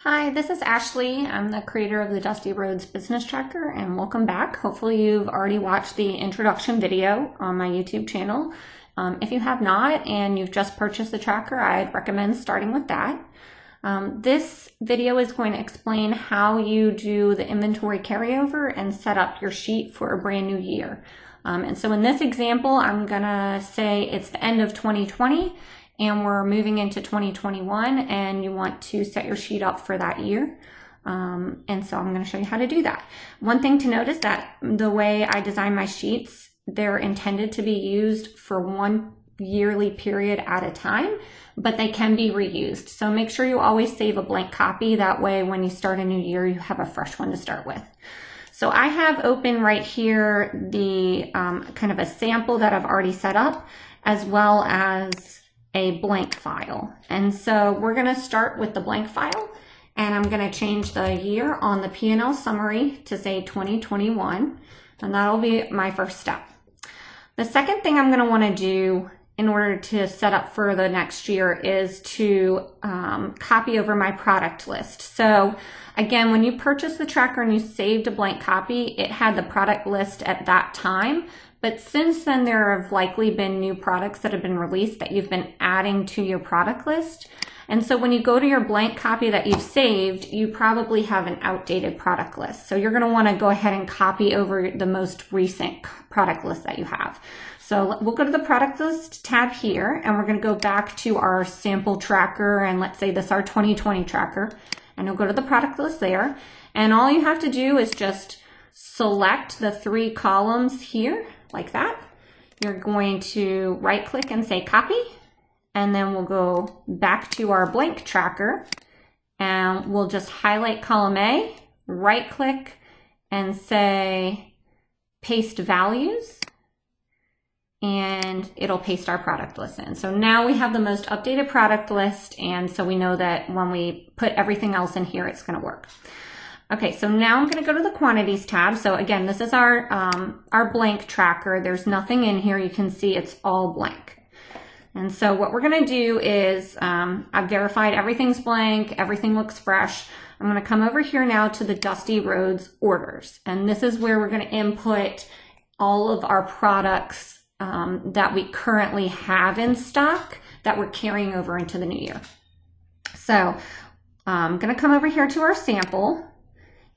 Hi, this is Ashley. I'm the creator of the Dusty Rhoads Business Tracker, and welcome back. Hopefully you've already watched the introduction video on my YouTube channel. If you have not and you've just purchased the tracker, I'd recommend starting with that. This video is going to explain how you do the inventory carryover and set up your sheet for a brand new year. And so in this example, I'm gonna say it's the end of 2020 and we're moving into 2021 and you want to set your sheet up for that year. And so I'm going to show you how to do that. One thing to note is that the way I design my sheets, they're intended to be used for one yearly period at a time, but they can be reused. So make sure you always save a blank copy. That way, when you start a new year, you have a fresh one to start with. So I have open right here the kind of a sample that I've already set up, as well as a blank file. And so we're going to start with the blank file, and I'm going to change the year on the P&L summary to say 2021, and that'll be my first step. The second thing I'm going to want to do in order to set up for the next year is to copy over my product list. So again, when you purchased the tracker and you saved a blank copy, it had the product list at that time. But since then, there have likely been new products that have been released that you've been adding to your product list. And so when you go to your blank copy that you've saved, you probably have an outdated product list. So you're going to want to go ahead and copy over the most recent product list that you have. So we'll go to the product list tab here, and we're going to go back to our sample tracker, and let's say this is our 2020 tracker, and you'll go to the product list there. And all you have to do is just select the 3 columns here, like that. You're going to right click and say copy, and then we'll go back to our blank tracker and we'll just highlight column A, right click and say paste values, and it'll paste our product list in. So now we have the most updated product list, and so we know that when we put everything else in here, it's going to work. Okay, so now I'm going to go to the quantities tab. So again, this is our blank tracker. There's nothing in here. You can see it's all blank. And so what we're going to do is I've verified everything's blank. Everything looks fresh. I'm going to come over here now to the Dusty Rhoads orders. And this is where we're going to input all of our products that we currently have in stock that we're carrying over into the new year. So I'm going to come over here to our sample,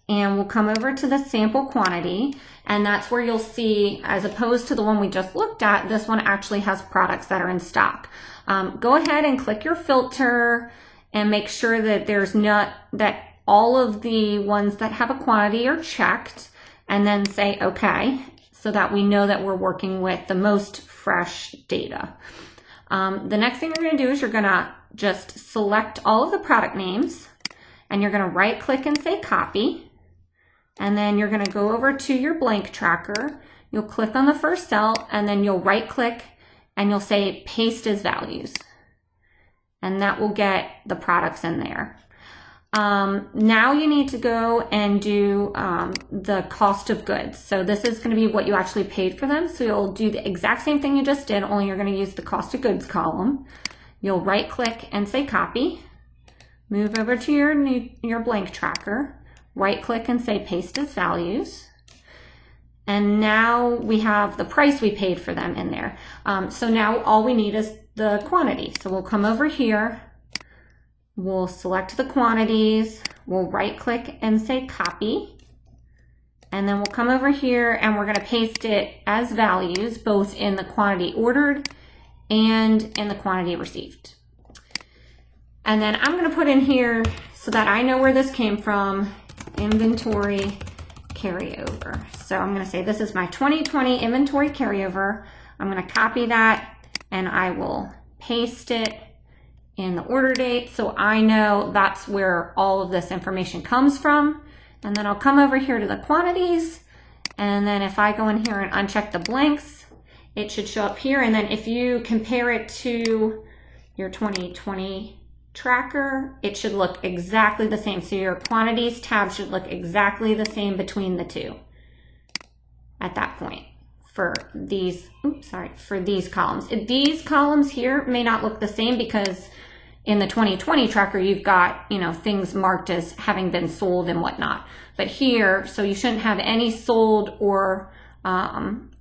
and we'll come over to the sample quantity, and that's where you'll see, as opposed to the one we just looked at, this one actually has products that are in stock. Go ahead and click your filter and make sure that that all of the ones that have a quantity are checked, and then say okay, so that we know that we're working with the most fresh data. The next thing you're going to do is you're going to just select all of the product names, and you're going to right click and say copy. And then you're going to go over to your blank tracker. You'll click on the first cell, and then you'll right click and you'll say paste as values. And that will get the products in there. Now you need to go and do the cost of goods. So this is going to be what you actually paid for them. So you'll do the exact same thing you just did, only you're going to use the cost of goods column. You'll right click and say copy. Move over to your blank tracker. Right click and say paste as values. And now we have the price we paid for them in there. So now all we need is the quantity. So we'll come over here, we'll select the quantities, we'll right click and say copy. And then we'll come over here and we're going to paste it as values, both in the quantity ordered and in the quantity received. And then I'm going to put in here, so that I know where this came from, inventory carryover. So I'm going to say this is my 2020 inventory carryover. I'm going to copy that and I will paste it in the order date, so I know that's where all of this information comes from. And then I'll come over here to the quantities, and then if I go in here and uncheck the blanks, it should show up here. And then if you compare it to your 2020 tracker, it should look exactly the same. So your quantities tab should look exactly the same between the two at that point for these, for these columns. These columns here may not look the same because in the 2020 tracker, you've got, you know, things marked as having been sold and whatnot. But here, so you shouldn't have any sold or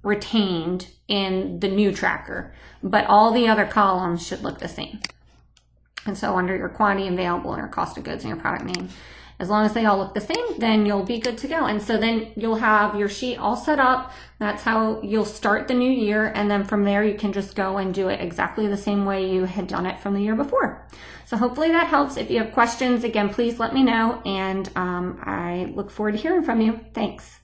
retained in the new tracker, but all the other columns should look the same. And so under your quantity available and your cost of goods and your product name, as long as they all look the same, then you'll be good to go. And so then you'll have your sheet all set up. That's how you'll start the new year. And then from there, you can just go and do it exactly the same way you had done it from the year before. So hopefully that helps. If you have questions, again, please let me know. And I look forward to hearing from you. Thanks.